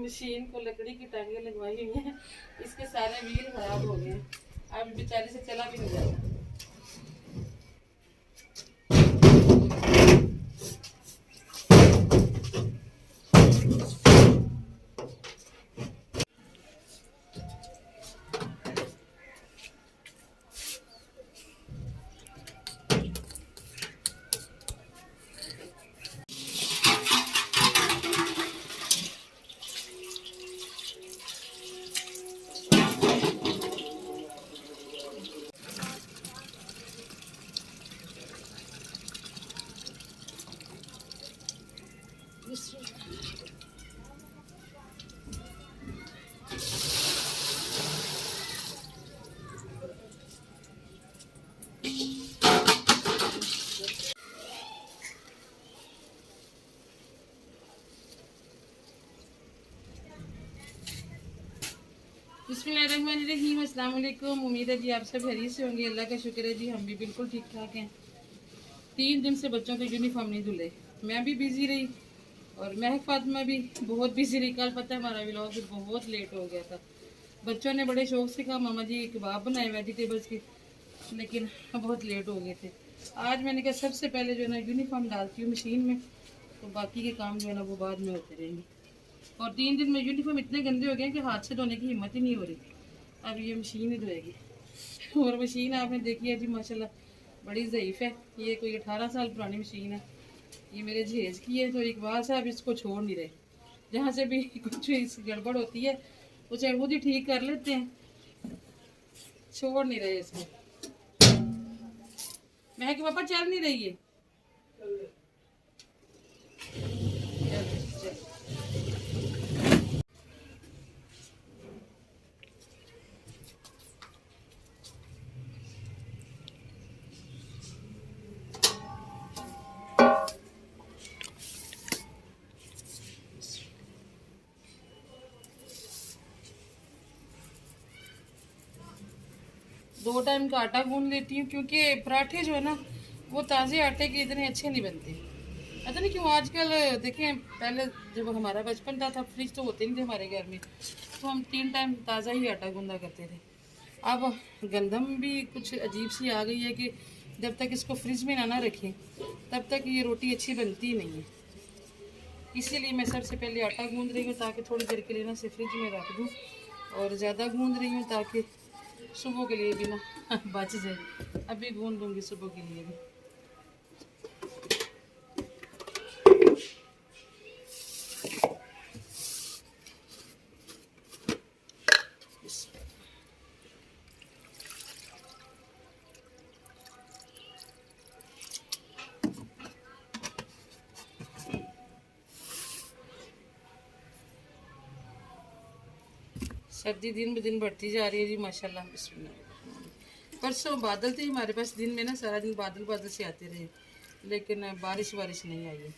Machine को लकड़ी की टांगे लगवाई हुई हैं, इसके सारे व्हील खराब हो गए, अब बेचारे से चला भी नहीं जाता। बिस्मिल्लाहिर्रहमानिर्रहीम, अस्सलाम वालेकुम। उम्मीद है जी आप सब खैरियत से होंगे। अल्लाह का शुक्र है जी, हम भी बिल्कुल ठीक ठाक हैं। 3 दिन से बच्चों के यूनिफॉर्म नहीं धुले, मैं भी बिजी रही और महक फातिमा भी बहुत बिजी रही। कल पता है हमारा व्लॉग भी बहुत लेट हो गया था। बच्चों ने बड़े शौक से कहा मामा जी कबाब बनाए वेजिटेबल्स के, लेकिन बहुत लेट हो गए थे। आज मैंने कहा सबसे पहले जो है ना यूनिफॉर्म डालती हूँ मशीन में, तो बाकी के काम जो है ना वो बाद में होते रहेंगे। और 3 दिन में यूनिफॉर्म इतने गंदे हो गए कि हाथ से धोने की हिम्मत ही नहीं हो रही। अब ये मशीन ही धोएगी। और मशीन आपने देखी है जी माशाल्लाह बड़ी ज़ईफ़ है। ये कोई 18 साल पुरानी मशीन है। ये मेरे जहेज की है, तो इकबाल साहब इसको छोड़ नहीं रहे। जहाँ से भी कुछ इस गड़बड़ होती है उसे खुद ही ठीक कर लेते हैं, छोड़ नहीं रहे इसमें। मैं कि पापा चल नहीं रही है। 2 टाइम का आटा गूंद लेती हूँ, क्योंकि पराठे जो है ना वो ताज़े आटे के इतने अच्छे नहीं बनते। पता नहीं क्यों आजकल। देखें पहले जब हमारा बचपन था फ्रिज तो होते नहीं थे हमारे घर में, तो हम 3 टाइम ताज़ा ही आटा गूंदा करते थे। अब गंदम भी कुछ अजीब सी आ गई है कि जब तक इसको फ्रिज में ना रखें तब तक ये रोटी अच्छी बनती ही नहीं है। इसीलिए मैं सबसे पहले आटा गूंद रही हूँ ताकि थोड़ी देर के लिए ना इसे फ्रिज में रख दूँ, और ज़्यादा गूंद रही हूँ ताकि सुबह के लिए भी ना बच जाए। अभी गूंद दूँगी सुबह के लिए भी। सर्दी दिन ब दिन बढ़ती जा रही है जी माशाल्लाह। बिस्मिल्लाह। परसों बादल थे हमारे पास, दिन में ना सारा दिन बादल बादल से आते रहे, लेकिन बारिश नहीं आई है।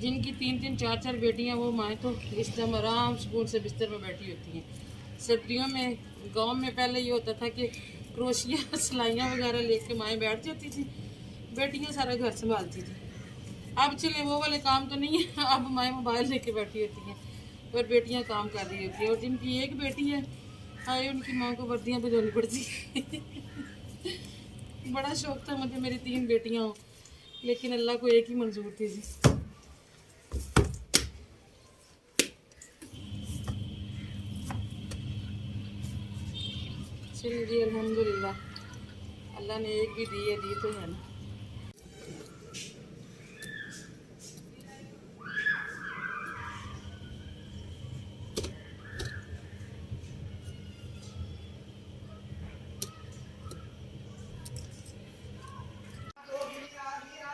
जिनकी 3 4 बेटियां वो माएँ तो इस टाइम आराम सुकून से बिस्तर में बैठी होती हैं। सर्दियों में गांव में पहले ये होता था कि क्रोशिया सिलाइयाँ वगैरह लेके माएँ बैठ जाती थी, बेटियां सारा घर संभालती थी। अब चले वो वाले काम तो नहीं है, अब माएँ मोबाइल लेके बैठी होती हैं और बेटियां काम कर रही होती है। और जिनकी एक बेटी है आए उनकी माँ को वर्दियाँ भिजोनी पड़ती बड़ा शौक था मुझे मेरी 3 बेटियां हों, लेकिन अल्लाह को एक ही मंजूर थी जी। चलिए जी अल्हम्दुलिल्लाह, अल्लाह ने एक भी दी है, दी तो है ना।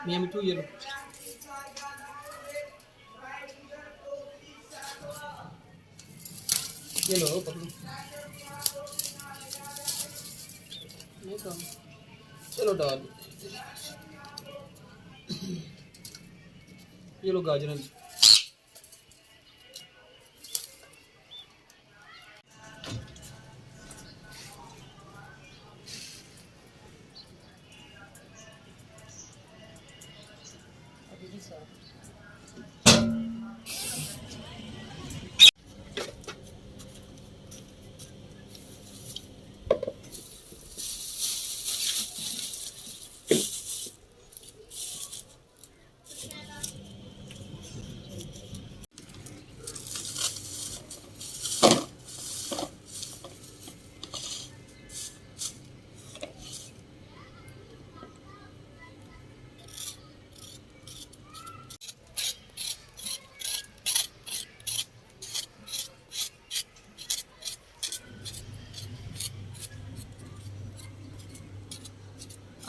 मियाँ मिठू ये लो। ये लो पकड़ो। नहीं तो चलो डाल देते हैं। ये लो गाजर। अभी भी साफ।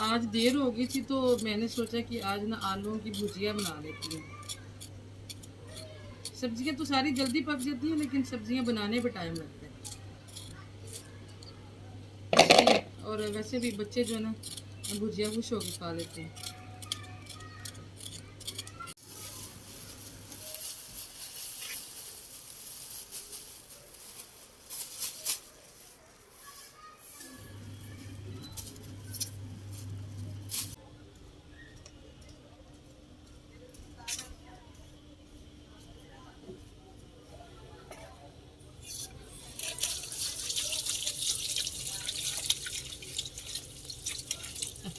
आज देर हो गई थी तो मैंने सोचा कि आज ना आलूओं की भुजिया बना लेती हूँ। सब्जियां तो सारी जल्दी पक जाती हैं लेकिन सब्जियां बनाने पे टाइम लगता है। और वैसे भी बच्चे जो है ना भुजिया खुश होकर खा लेते हैं।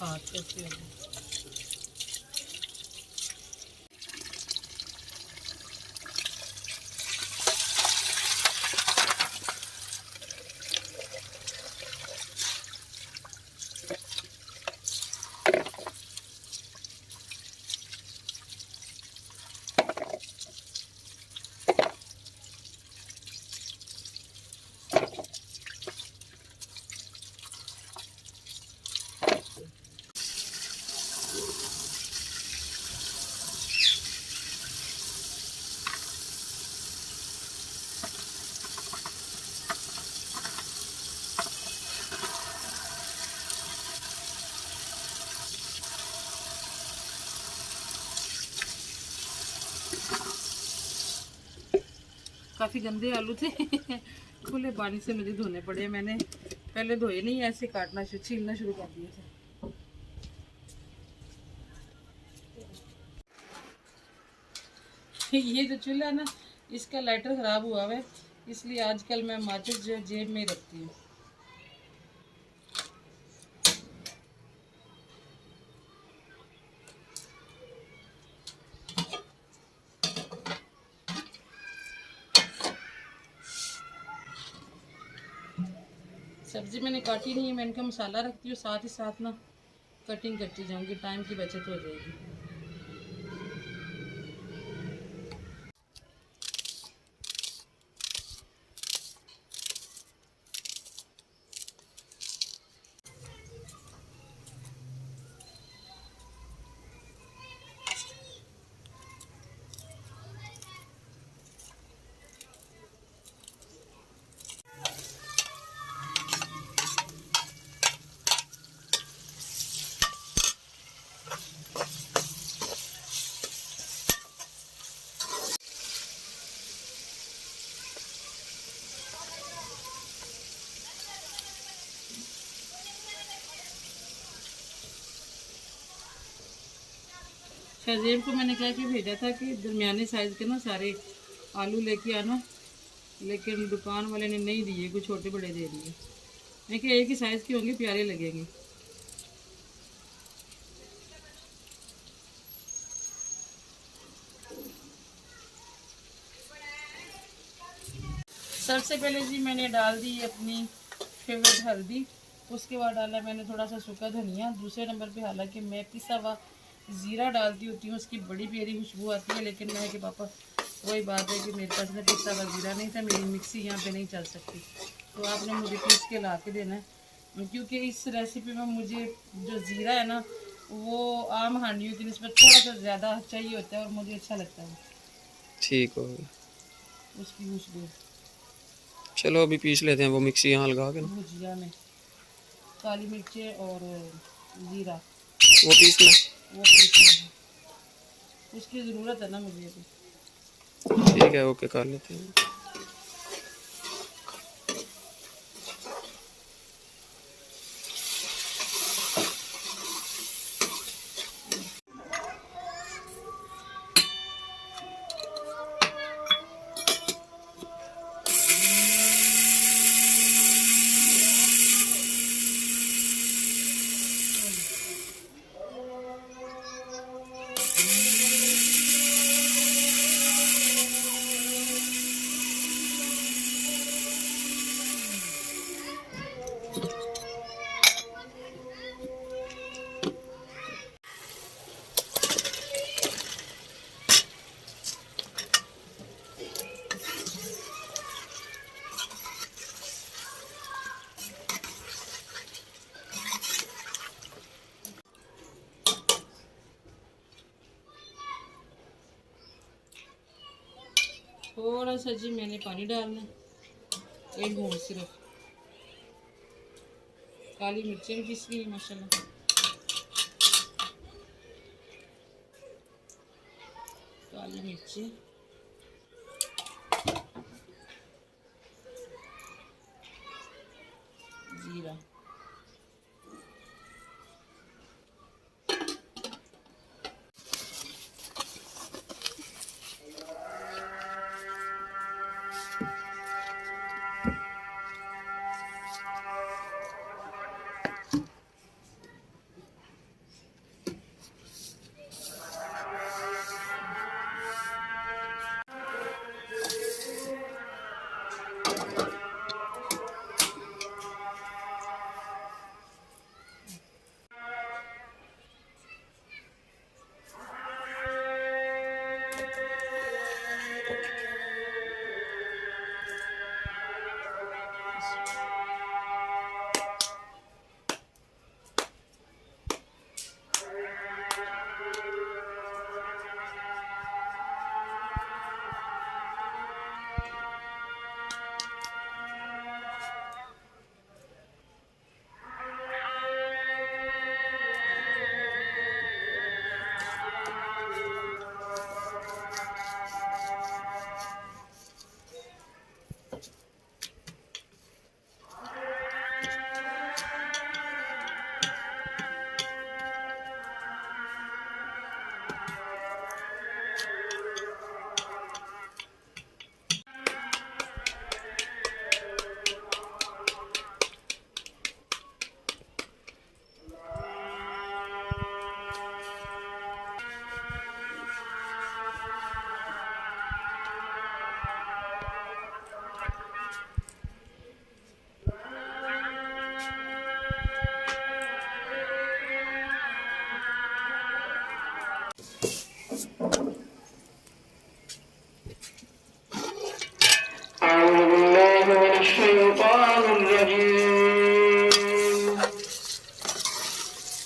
हाथ कैसे हो गए। काफ़ी गंदे आलू थे खुले पानी से मुझे धोने पड़े। मैंने पहले धोए नहीं, ऐसे काटना छीलना शुरू कर दिए थे। ये जो चूल्हा है ना इसका लाइटर ख़राब हुआ है, इसलिए आजकल मैं माचिस जो जेब में रखती हूँ। सब्जी मैंने काटी नहीं है, मैं इनका मसाला रखती हूँ, साथ ही साथ ना कटिंग करती जाऊँगी, टाइम की बचत हो जाएगी। शहजेब को मैंने कहा कि भेजा था कि दरमियाने साइज़ के ना सारे आलू लेके आना, लेकिन दुकान वाले ने नहीं दिए, कुछ छोटे बड़े दे दिए। मैं कि एक ही साइज़ के होंगे, प्यारे लगेंगे। सबसे पहले जी मैंने डाल दी अपनी फेवरेट हल्दी, उसके बाद डाला मैंने थोड़ा सा सूखा धनिया। दूसरे नंबर पे हालांकि मैं पिसा हुआ ज़ीरा डालती होती हूँ, उसकी बड़ी प्यारी खुशबू आती है, लेकिन मैं कि पापा वही बात है कि मेरे पास में पिसा हुआ ज़ीरा नहीं था, मेरी मिक्सी यहाँ पे नहीं चल सकती, तो आपने मुझे पीस के ला के देना है। क्योंकि इस रेसिपी में मुझे जो ज़ीरा है ना वो आम हांडियों की निस्बत थोड़ा सा ज़्यादा चाहिए होता है और मुझे अच्छा लगता है ठीक हो गया। उसकी खुशबू चलो अभी पीस लेते हैं वो मिक्सी यहाँ लगा के ना। भुजिया में। काली मिर्चें और ज़ीरा वो पीसना। वो पीसना है, उसकी ज़रूरत है ना मुझे अभी। ठीक है ओके कर लेते हैं। थोड़ा सा जी मैंने पानी डालना, एक घूंट सिर्फ। काली मिर्चें भी पीस गई माशाल्लाह। काली मिर्चें, जीरा,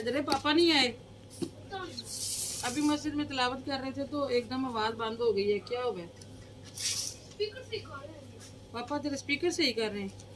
इधर पापा नहीं आए, अभी मस्जिद में तिलावत कर रहे थे तो एकदम आवाज बंद हो गई है, क्या हो गया? पापा तेरे स्पीकर सही कर रहे हैं।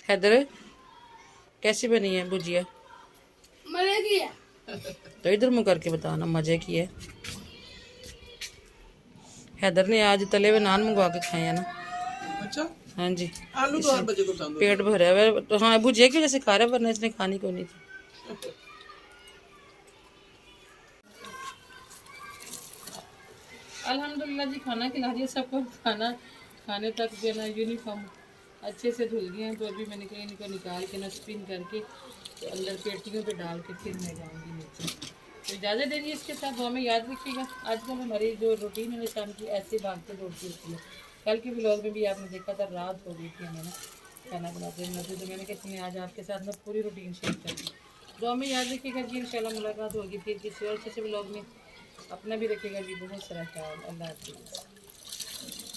हैदर कैसी बनी है भुजिया? मजे की है। तो इधर मुँह करके बताना मजे की है। हैदर ने आज तले हुए नान मंगवा के खाए हैं ना। अच्छा, हाँ जी, आलू तो हर बच्चे को पसंद पेट भरा हुआ है। तो हाँ भुजिया की वजह से खा रहा है, वरना इसने खानी को नहीं थी। अल्हम्दुलिल्लाह जी, खाना खिला दिया सबको। खाना खाने तक जो है ना यूनिफॉर्म अच्छे से धुल गए हैं, तो अभी मैंने कहीं इनको निकाल के ना स्पिन करके तो अंदर पेटियों पे डाल के फिर मैं जाऊँगी नीचे। तो इजाज़त देंगे इसके साथ। दुआ में याद रखिएगा, आजकल हमारी जो रूटीन है शाम की ऐसे भागते दौड़ती होती है। कल के व्लॉग में भी आपने देखा था, रात हो गई थी हमें ना खाना बनाते बनाते, तो मैंने कहा चलिए आज आपके साथ मैं पूरी रूटीन शेयर करती हूँ। दुआ में याद रखिएगा जी, इंशाल्लाह मुलाकात होगी फिर किसी और अच्छे से व्लॉग में। अपना भी रखिएगा जी, बहुत सारा ख्याल। अल्लाह हाफिज़।